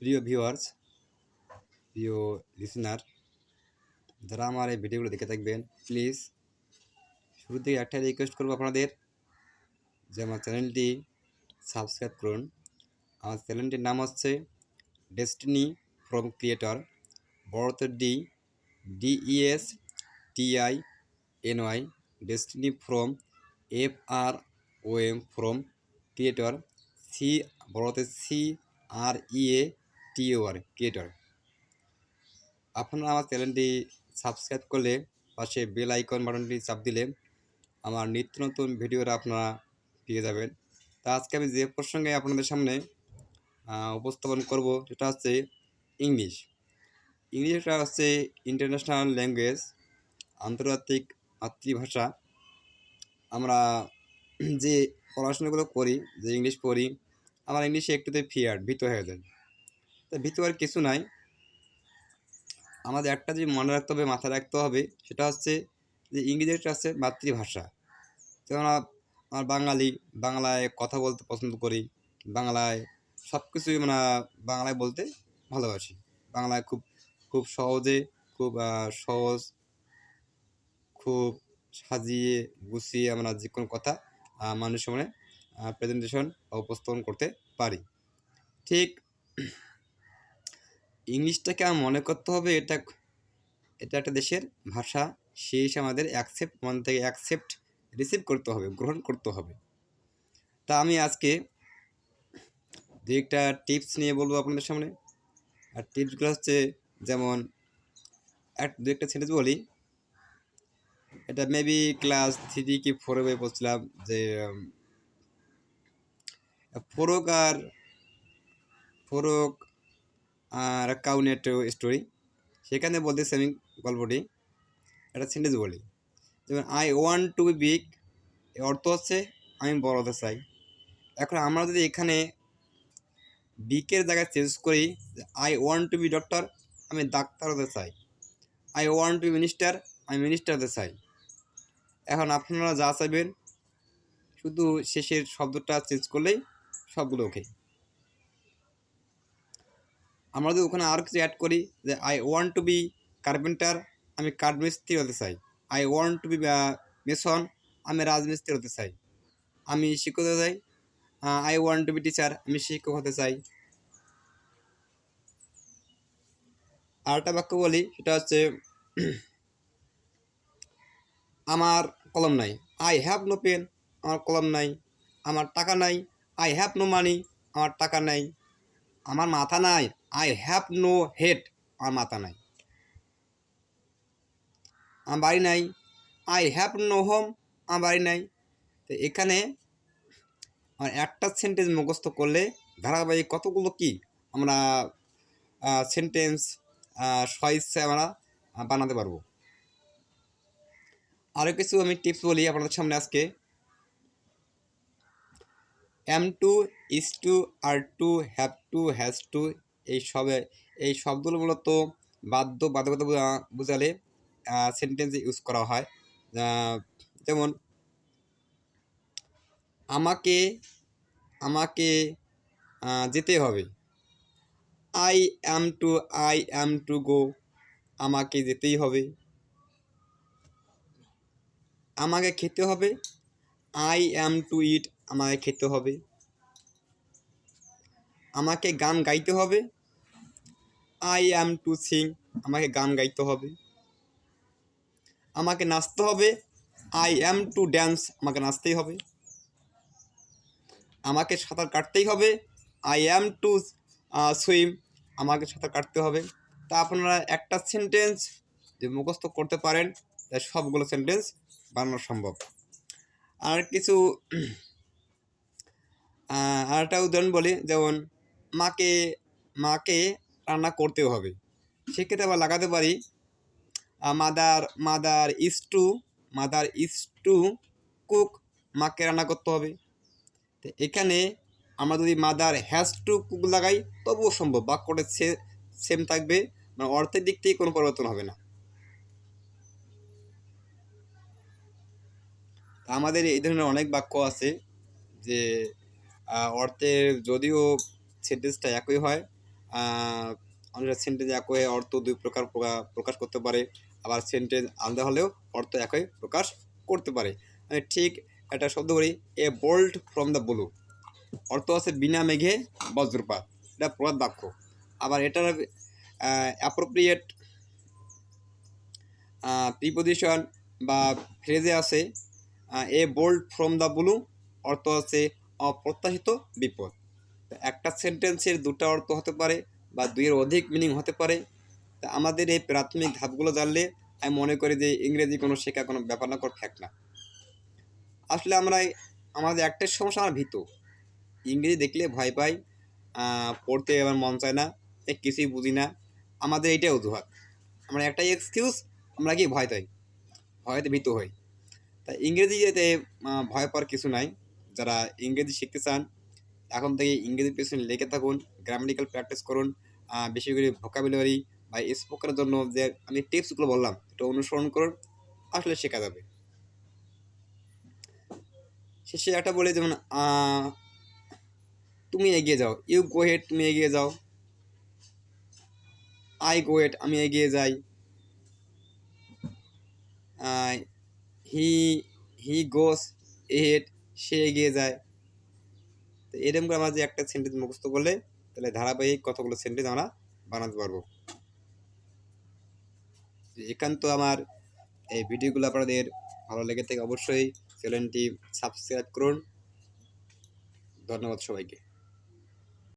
প্রিয় ভিউয়ার্স, প্রিয় লিসেনার, যারা আমার এই ভিডিওগুলো দেখে থাকবেন, প্লিজ শুরু থেকে একটা রিকোয়েস্ট করবো আপনাদের যে আমার চ্যানেলটি সাবস্ক্রাইব করুন। আমার চ্যানেলটির নাম হচ্ছে ডেস্টিনি ফ্রম ক্রিয়েটর, বড়তে DESTINY, destiny from FROM creator, C বড়তে CREATOR ক্রিয়েটর। আপনারা আমার চ্যানেলটি সাবস্ক্রাইব করলে পাশে বেল আইকন বাটনটি চাপ দিলে আমার নিত্য নতুন ভিডিওটা আপনারা পেয়ে যাবেন। তা আজকে আমি যে প্রসঙ্গে আপনাদের সামনে উপস্থাপন করব সেটা হচ্ছে ইংলিশ। ইংলিশটা হচ্ছে ইন্টারন্যাশনাল ল্যাঙ্গুয়েজ, আন্তর্জাতিক মাতৃভাষা। আমরা যে পড়াশোনাগুলো করি, যে ইংলিশ পড়ি, আমার ইংলিশে একটুতে ভীত হয়ে যায়। তা ভীত আর কিছু নাই, আমাদের একটা যে মনে রাখতে হবে, মাথায় রাখতে হবে, সেটা হচ্ছে যে ইংরেজিটা হচ্ছে মাতৃভাষা। যেমন আমার বাংলায় কথা বলতে পছন্দ করি, বাংলায় সব কিছুই বাংলায় বলতে ভালোবাসি। বাংলায় খুব খুব সহজে, খুব সহজ, খুব সাজিয়ে গুছিয়ে আমরা যে কোনো কথা মানুষের সামনে প্রেজেন্টেশন বা উপস্থাপন করতে পারি। ঠিক ইংলিশটাকে আমার মনে করতে হবে এটা একটা দেশের ভাষা, সেই হিসেবে আমাদের মন থেকে রিসিভ করতে হবে, গ্রহণ করতে হবে। তা আমি আজকে দু একটা টিপস নিয়ে বলবো আপনাদের সামনে। আর টিপসগুলো হচ্ছে, যেমন দু একটা সেন্টেন্স বলি, এটা মেবি ক্লাস 3 কি 4 বই পড়ছিলাম, যে ফোরক আর কাউনের স্টোরি। সেখানে বলতেছি আমি গল্পটি, একটা সেন্টেন্স বলি, যেমন I want to be big, এর অর্থ হচ্ছে আমি বড় হতে চাই। এখন আমরা যদি এখানে বিকের জায়গায় চেঞ্জ করি, I want to be doctor, আমি ডাক্তার হতে চাই। I want to be minister, আমি মিনিস্টার হতে চাই। এখন আপনারা যা চাইবেন, শুধু শেষের শব্দটা চেঞ্জ করলেই সবগুলো ওকে। আমরা যদি ওখানে আর কিছু অ্যাড করি, যে I want to be carpenter, আমি কাঠমিস্ত্রি হতে চাই। I want to be mason, আমি রাজমিস্ত্রি হতে চাই। আমি শিক্ষক হতে চাই। I want to be teacher, আমি শিক্ষক হতে চাই। আর একটা বাক্য বলি, সেটা হচ্ছে আমার কলম নাই, আই হ্যাভ নো পেন, আমার কলম নাই। আমার টাকা নাই, আই হ্যাভ নো মানি, আমার টাকা নাই। আমার মাথা নাই, আই হ্যাভ নো হেড, আমার মাথা নাই। আমার বাড়ি নাই, আই হ্যাভ নো হোম, আমার বাড়ি নাই। তো এখানে আমার একটা সেন্টেন্স মুখস্থ করলে ধারাবাহিক কতগুলো কি আমরা সেন্টেন্স স্বইচ্ছায় আমরা বানাতে পারবো। আরও কিছু আমি টিপস বলি আপনাদের সামনে আজকে। Am to, is to, are to, have to, has to, এই শব্দগুলো মূলত বাধ্যবাধকতা বোঝালে সেন্টেন্সে ইউজ করা হয়। যেমন আমাকে আমাকে যেতে হবে, আই অ্যাম টু গো, আমাকে যেতেই হবে। আমাকে খেতে হবে, আই অ্যাম টু ইট, আমাকে খেতে হবে। আমাকে গান গাইতে হবে, আই অ্যাম টু সিং, আমাকে গান গাইতে হবে। আমাকে নাচতে হবে, আই অ্যাম টু ড্যান্স, আমাকে নাচতেই হবে। আমাকে সাঁতার কাটতেই হবে, আই অ্যাম টু সুইম, আমাকে সাঁতার কাটতে হবে। তা আপনারা একটা সেন্টেন্স যে মুখস্থ করতে পারেন, তাই সবগুলো সেন্টেন্স বানানো সম্ভব। আর কিছু আর একটা উদাহরণ বলি, যেমন মাকে মাকে রান্না করতেও হবে, সেক্ষেত্রে আবার লাগাতে পারি মাদার ইজ টু কুক, মাকে রান্না করতে হবে। তো এখানে আমরা যদি মাদার হ্যাজ টু কুক লাগাই, তবুও সম্ভব, বাক্যটা সেম থাকবে, মানে অর্থের দিক থেকে কোনো পরিবর্তন হবে না। আমাদের এই ধরনের অনেক বাক্য আছে, যে অর্থের যদিও সেন্টেন্সটা একই হয়, অনেক সেন্টেন্স এক হয়ে অর্থ দুই প্রকার প্রকাশ করতে পারে, আবার সেন্টেন্স আলাদা হলেও অর্থ একই প্রকাশ করতে পারে। আমি ঠিক একটা শব্দ করি, a bolt from the blue, অর্থ আছে বিনা মেঘে বজ্রপাত, এটা প্রবাদ বাক্য। আবার এটার অ্যাপ্রোপ্রিয়েট প্রিপোজিশন বা ফ্রেজে আছে a bolt from the blue, অর্থ আছে অপ্রত্যাশিত বিপদ। একটা সেন্টেন্সের দুটো অর্থ হতে পারে বা দুইয়ের অধিক মিনিং হতে পারে। তা আমাদের এই প্রাথমিক ধাপগুলো জানলে আমি মনে করি যে ইংরেজি কোনো শেখা কোনো ব্যাপার না, কোনো ফ্যাক্ট না। আসলে আমাদের একটাই সমস্যা, আমরা ভীত, ইংরেজি দেখলে ভয় পাই, পড়তে আমার মন চায় না, কিছুই বুঝি না। আমাদের এইটাই অজুহাত, আমরা একটাই এক্সকিউজ, আমরা কি ভয়তে ভীত হই। তাই ইংরেজিতে ভয় পাওয়ার কিছু নাই। যারা ইংরেজি শিখতে চান এখন থেকে ইংরেজি পেছনে লেগে থাকুন, গ্রামাটিক্যাল প্র্যাকটিস করুন, বেশি করে ভোকাবুলারি বা স্পোকেনের জন্য যে আমি টিপসগুলো বললাম এটা অনুসরণ করুন, আসলে শেখা যাবে। শেষে একটা বলে, যেমন তুমি এগিয়ে যাও, ইউ গো হেড, তুমি এগিয়ে যাও। আই গো হেড, আমি এগিয়ে যাই। হি হি গোস হেড, সে এগিয়ে যায়। তো এরকম করে আমরা যে একটা সেন্টেন্স মুখস্থ করলে তাহলে ধারাবাহিক কতগুলো সেন্টেন্স আমরা বানাতে পারবো। একান্ত আমার এই ভিডিওগুলো আপনাদের ভালো লেগে থাকে অবশ্যই চ্যানেলটি সাবস্ক্রাইব করুন। ধন্যবাদ সবাইকে।